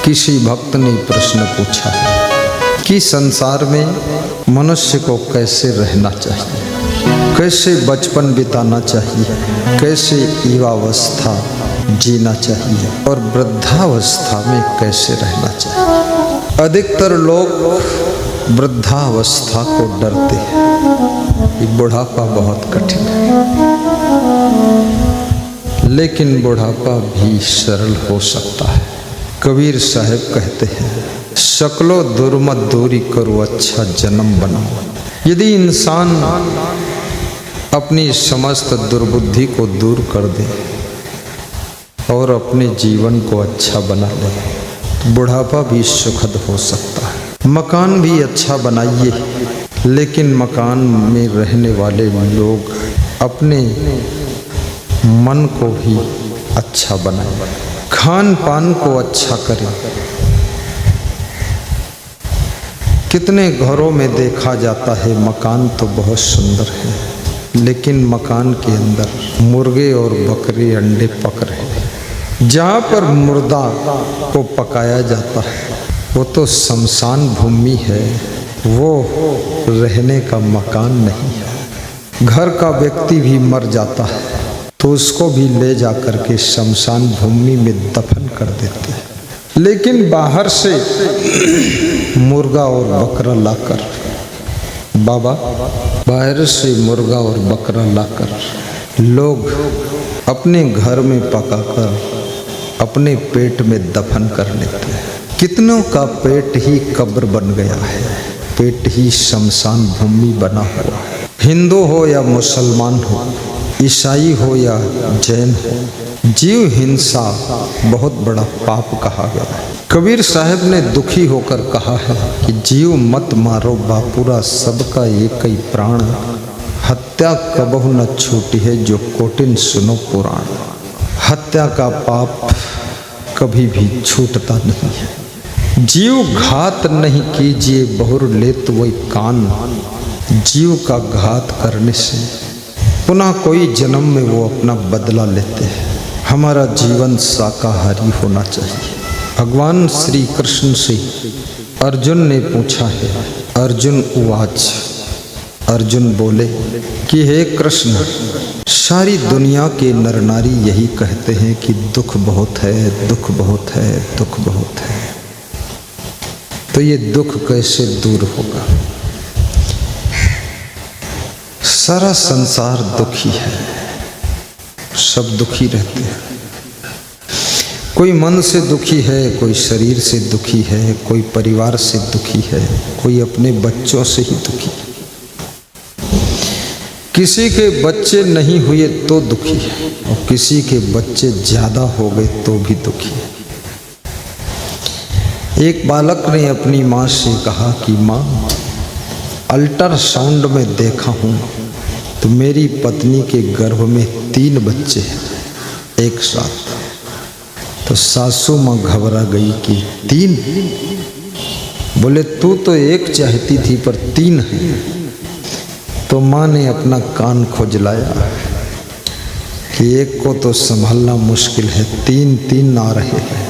किसी भक्त ने प्रश्न पूछा कि संसार में मनुष्य को कैसे रहना चाहिए, कैसे बचपन बिताना चाहिए, कैसे युवावस्था जीना चाहिए और वृद्धावस्था में कैसे रहना चाहिए। अधिकतर लोग वृद्धावस्था को डरते हैं कि बुढ़ापा बहुत कठिन है, लेकिन बुढ़ापा भी सरल हो सकता है। कबीर साहब कहते हैं, शकलो दुर्मत दूरी करो अच्छा जन्म बनाओ। यदि इंसान अपनी समस्त दुर्बुद्धि को दूर कर दे और अपने जीवन को अच्छा बना ले तो बुढ़ापा भी सुखद हो सकता है। मकान भी अच्छा बनाइए, लेकिन मकान में रहने वाले लोग अपने मन को भी अच्छा बनाएं, खान पान को अच्छा करें। कितने घरों में देखा जाता है मकान तो बहुत सुंदर है, लेकिन मकान के अंदर मुर्गे और बकरे अंडे पक रहे हैं। जहाँ पर मुर्दा को पकाया जाता है वो तो शमशान भूमि है, वो रहने का मकान नहीं है। घर का व्यक्ति भी मर जाता है तो उसको भी ले जा कर के शमशान भूमि में दफन कर देते हैं, लेकिन बाहर से मुर्गा और बकरा लाकर, बाबा बाहर से मुर्गा और बकरा लाकर लोग अपने घर में पकाकर अपने पेट में दफन कर लेते हैं। कितनों का पेट ही कब्र बन गया है, पेट ही शमशान भूमि बना हुआ है। हिंदू हो या मुसलमान हो, ईसाई हो या जैन हो, जीव हिंसा बहुत बड़ा पाप कहा गया है। कबीर साहब ने दुखी होकर कहा है कि जीव मत मारो बापुरा, सबका एक ही प्राण, हत्या कबहु न छूटी है जो कोटिन सुनो पुराण। हत्या का पाप कभी भी छूटता नहीं है। जीव घात नहीं कीजिए बहुर ले तो वही कान। जीव का घात करने से पुनः कोई जन्म में वो अपना बदला लेते हैं। हमारा जीवन शाकाहारी होना चाहिए। भगवान श्री कृष्ण से अर्जुन ने पूछा है, अर्जुन उवाच, अर्जुन बोले कि हे कृष्ण, सारी दुनिया के नर नारी यही कहते हैं कि दुख बहुत है, दुख बहुत है, दुख बहुत है, तो ये दुख कैसे दूर होगा? सारा संसार दुखी है, सब दुखी रहते हैं। कोई मन से दुखी है, कोई शरीर से दुखी है, कोई परिवार से दुखी है, कोई अपने बच्चों से ही दुखी है। किसी के बच्चे नहीं हुए तो दुखी है और किसी के बच्चे ज़्यादा हो गए तो भी दुखी है। एक बालक ने अपनी माँ से कहा कि माँ, अल्ट्रासाउंड में देखा हूँ तो मेरी पत्नी के गर्भ में 3 बच्चे हैं एक साथ। तो सासू माँ घबरा गई कि 3? बोले तू तो एक चाहती थी पर 3 है। तो माँ ने अपना कान खुजलाया कि एक को तो संभालना मुश्किल है, 3 आ रहे हैं,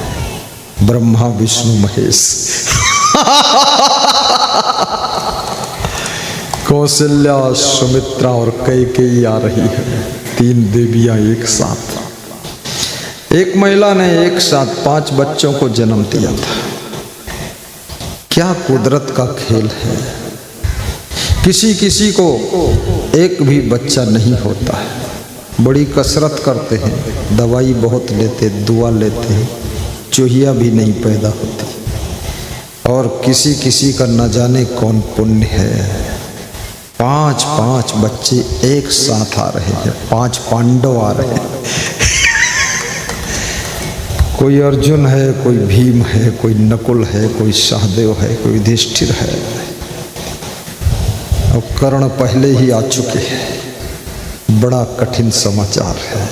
ब्रह्मा विष्णु महेश। कौशल्या, सुमित्रा और कैकेयी आ रही है, 3 देवियां एक साथ। एक महिला ने एक साथ 5 बच्चों को जन्म दिया था। क्या कुदरत का खेल है। किसी किसी को एक भी बच्चा नहीं होता है, बड़ी कसरत करते हैं, दवाई बहुत लेते, दुआ लेते हैं, चूहिया भी नहीं पैदा होती। और किसी किसी का न जाने कौन पुण्य है, 5 बच्चे एक साथ आ रहे हैं, 5 पांडव आ रहे हैं। कोई अर्जुन है, कोई भीम है, कोई नकुल है, कोई सहदेव है, कोई युधिष्ठिर है, और कर्ण पहले ही आ चुके हैं। बड़ा कठिन समाचार है।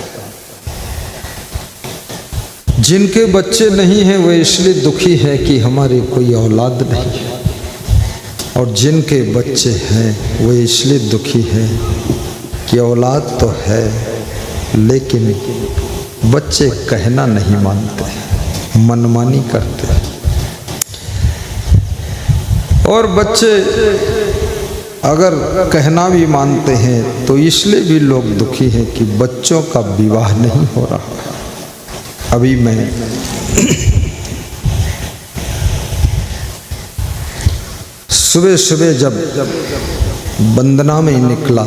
जिनके बच्चे नहीं हैं वे इसलिए दुखी है कि हमारे कोई औलाद नहीं है, और जिनके बच्चे हैं वे इसलिए दुखी है कि औलाद तो है लेकिन बच्चे कहना नहीं मानते, मनमानी करते हैं। और बच्चे अगर कहना भी मानते हैं तो इसलिए भी लोग दुखी हैं कि बच्चों का विवाह नहीं हो रहा। अभी मैं सुबह सुबह जब वंदना में निकला,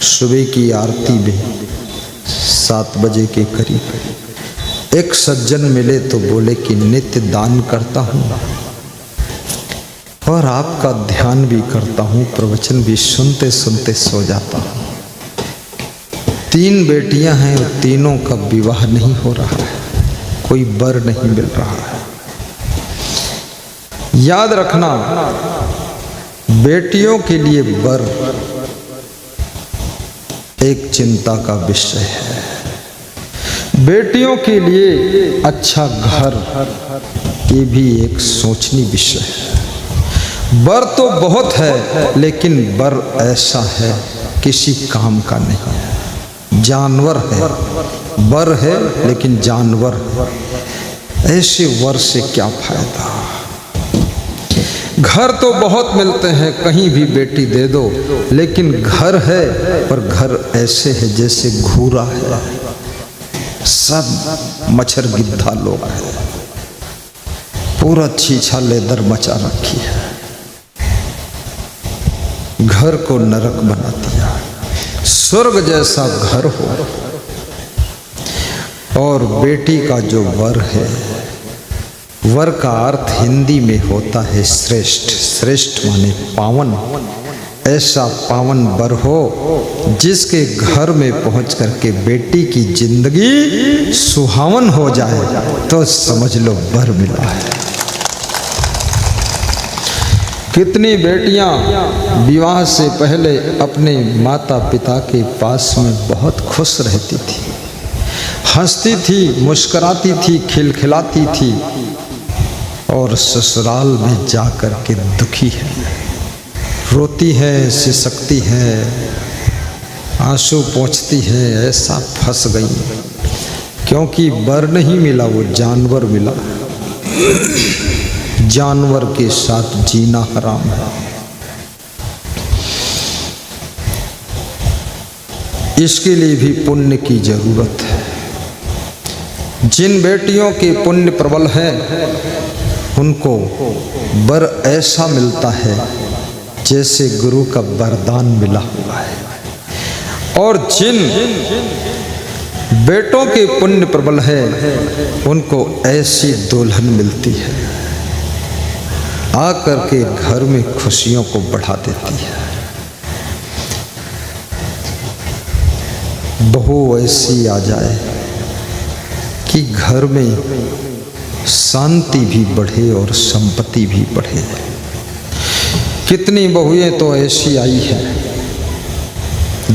सुबह की आरती में 7 बजे के करीब एक सज्जन मिले तो बोले कि नित्य दान करता हूँ और आपका ध्यान भी करता हूँ, प्रवचन भी सुनते सुनते सो जाता हूँ। 3 बेटियां हैं और तीनों का विवाह नहीं हो रहा है, कोई वर नहीं मिल रहा है। याद रखना, बेटियों के लिए वर एक चिंता का विषय है। बेटियों के लिए अच्छा घर ये भी एक सोचनीय विषय है। वर तो बहुत है लेकिन वर ऐसा है किसी काम का नहीं है, जानवर है। वर है लेकिन जानवर है, ऐसे वर से क्या फायदा। घर तो बहुत मिलते हैं, कहीं भी बेटी दे दो, लेकिन घर है पर घर ऐसे है जैसे घूरा है, सब मच्छर गिद्धा लोग हैं, पूरा छीछा लेदर मचा रखी है, घर को नरक बना दिया। स्वर्ग जैसा घर हो। और बेटी का जो वर है, वर का अर्थ हिंदी में होता है श्रेष्ठ। श्रेष्ठ माने पावन। ऐसा पावन वर हो जिसके घर में पहुंच करके बेटी की जिंदगी सुहावन हो जाए तो समझ लो वर मिला है। कितनी बेटियां विवाह से पहले अपने माता पिता के पास में बहुत खुश रहती थी, हंसती थी, मुस्कुराती थी, खिलखिलाती थी, और ससुराल में जाकर के दुखी है, रोती है, सिसकती है, आंसू पोंछती है, ऐसा फंस गई क्योंकि वर नहीं मिला, वो जानवर मिला। जानवर के साथ जीना हराम है। इसके लिए भी पुण्य की जरूरत है। जिन बेटियों के पुण्य प्रबल है उनको वर ऐसा मिलता है जैसे गुरु का वरदान मिला हुआ है, और जिन बेटों के पुण्य प्रबल है उनको ऐसी दुल्हन मिलती है आकर के घर में खुशियों को बढ़ा देती है। बहू ऐसी आ जाए कि घर में शांति भी बढ़े और संपत्ति भी बढ़े। कितनी बहुएं तो ऐसी आई हैं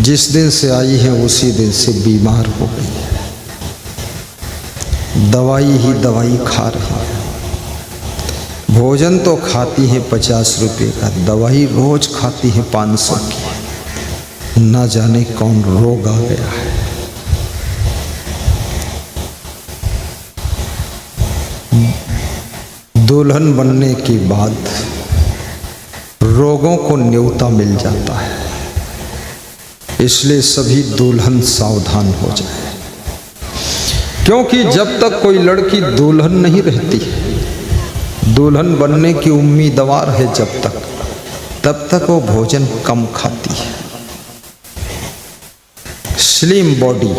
जिस दिन से आई है उसी दिन से बीमार हो गई है, दवाई ही दवाई खा रही है। भोजन तो खाती है 50 रुपये का, दवाई रोज खाती है 500 की। ना जाने कौन रोग आ गया है। दुल्हन बनने के बाद रोगों को न्योता मिल जाता है, इसलिए सभी दुल्हन सावधान हो जाए, क्योंकि जब तक कोई लड़की दुल्हन नहीं रहती, दुल्हन बनने की उम्मीदवार है जब तक, तब तक वो भोजन कम खाती है। स्लिम बॉडी,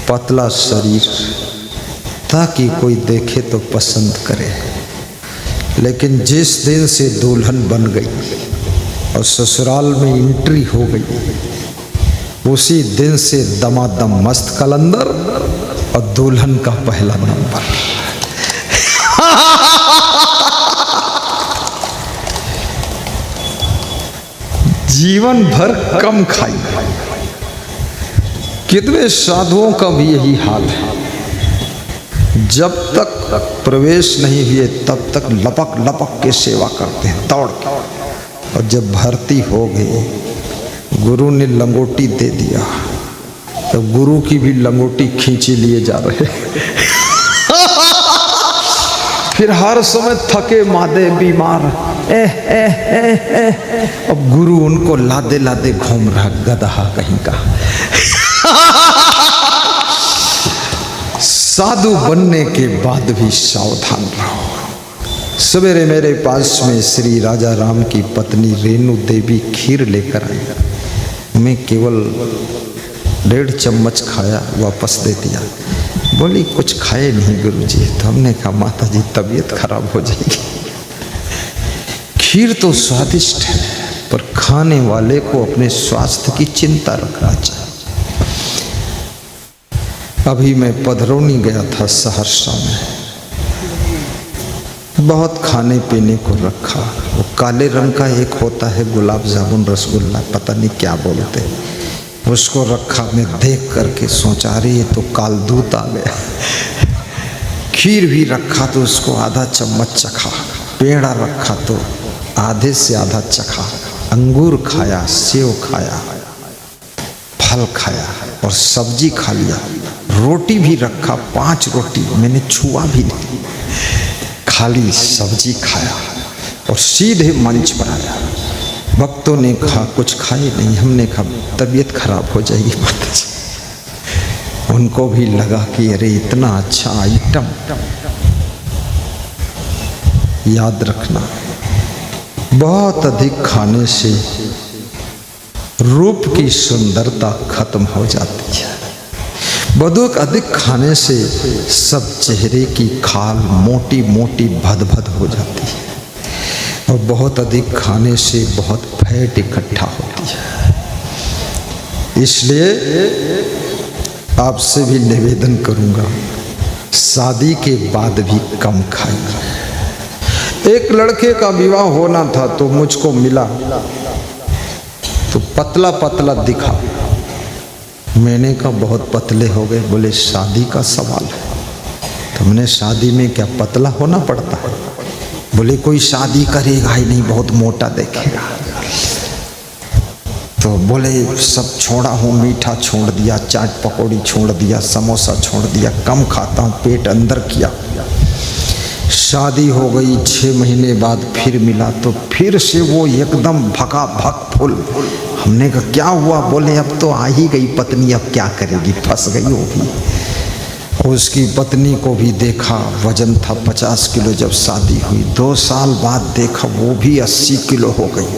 पतला शरीर, ताकि कोई देखे तो पसंद करे। लेकिन जिस दिन से दुल्हन बन गई और ससुराल में एंट्री हो गई, उसी दिन से दमादम मस्त कलंदर और दुल्हन का पहला नंबर। जीवन भर कम खाई। कितने साधुओं का भी यही हाल है, जब तक प्रवेश नहीं हुए तब तक लपक लपक के सेवा करते हैं दौड़ के, और जब भर्ती हो गए, गुरु ने लंगोटी दे दिया, तो गुरु की भी लंगोटी खींची लिए जा रहे। फिर हर समय थके मादे बीमार। अब गुरु उनको लादे लादे घूम रहा, गधा कहीं का। साधु बनने के बाद भी सावधान रहो। सवेरे मेरे पास में श्री राजा राम की पत्नी रेणु देवी खीर लेकर आई। मैं केवल 1.5 चम्मच खाया, वापस दे दिया। बोली कुछ खाए नहीं गुरुजी। तो हमने कहा माता जी तबीयत खराब हो जाएगी। खीर तो स्वादिष्ट है, पर खाने वाले को अपने स्वास्थ्य की चिंता रखना चाहिए। अभी मैं पधरौनी गया था सहरसा में, बहुत खाने पीने को रखा। वो काले रंग का एक होता है गुलाब जामुन रसगुल्ला, पता नहीं क्या बोलते, उसको रखा। मैं देख करके सोचा अरे ये तो कालदूत आ गया। खीर भी रखा तो उसको आधा चम्मच चखा। पेड़ा रखा तो आधे से आधा चखा। अंगूर खाया, सेव खाया, फल खाया और सब्जी खा लिया। रोटी भी रखा, 5 रोटी मैंने छुआ भी नहीं, खाली सब्जी खाया और सीधे मंच पर आया। भक्तों ने कहा कुछ खाए नहीं। हमने कहा तबीयत खराब हो जाएगी माता जी। उनको भी लगा कि अरे इतना अच्छा आइटम। याद रखना, बहुत अधिक खाने से रूप की सुंदरता खत्म हो जाती है। बहुत अधिक खाने से सब चेहरे की खाल मोटी मोटी भद-भद हो जाती है और बहुत अधिक खाने से बहुत फैट इकट्ठा होती है। इसलिए आपसे भी निवेदन करूंगा, शादी के बाद भी कम खाइए। एक लड़के का विवाह होना था तो मुझको मिला तो पतला पतला दिखा। मैंने कहा बहुत पतले हो गए। बोले शादी का सवाल है। तो मैंने शादी में क्या पतला होना पड़ता है? बोले कोई शादी करेगा ही नहीं, बहुत मोटा देखेगा। तो बोले सब छोड़ा हूँ, मीठा छोड़ दिया, चाट पकौड़ी छोड़ दिया, समोसा छोड़ दिया, कम खाता हूँ, पेट अंदर किया। शादी हो गई, 6 महीने बाद फिर मिला तो फिर से वो एकदम भका भक फुल। हमने कहा क्या हुआ? बोले अब तो आ ही गई पत्नी, अब क्या करेगी, फंस गई होगी। उसकी पत्नी को भी देखा, वजन था 50 किलो जब शादी हुई। 2 साल बाद देखा वो भी 80 किलो हो गई।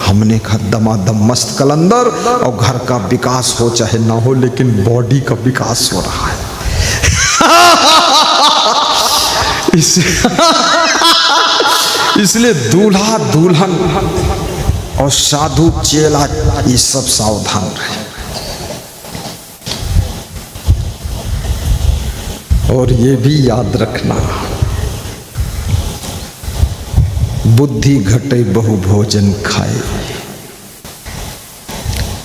हमने कहा दमादम मस्त कलंदर, और घर का विकास हो चाहे ना हो लेकिन बॉडी का विकास हो रहा है। इसलिए दूल्हा दुल्हन और साधु चेला ये सब सावधान रहे। और ये भी याद रखना, बुद्धि घटे बहु भोजन खाए।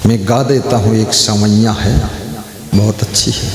मैं गा देता हूँ, एक समैया है बहुत अच्छी है।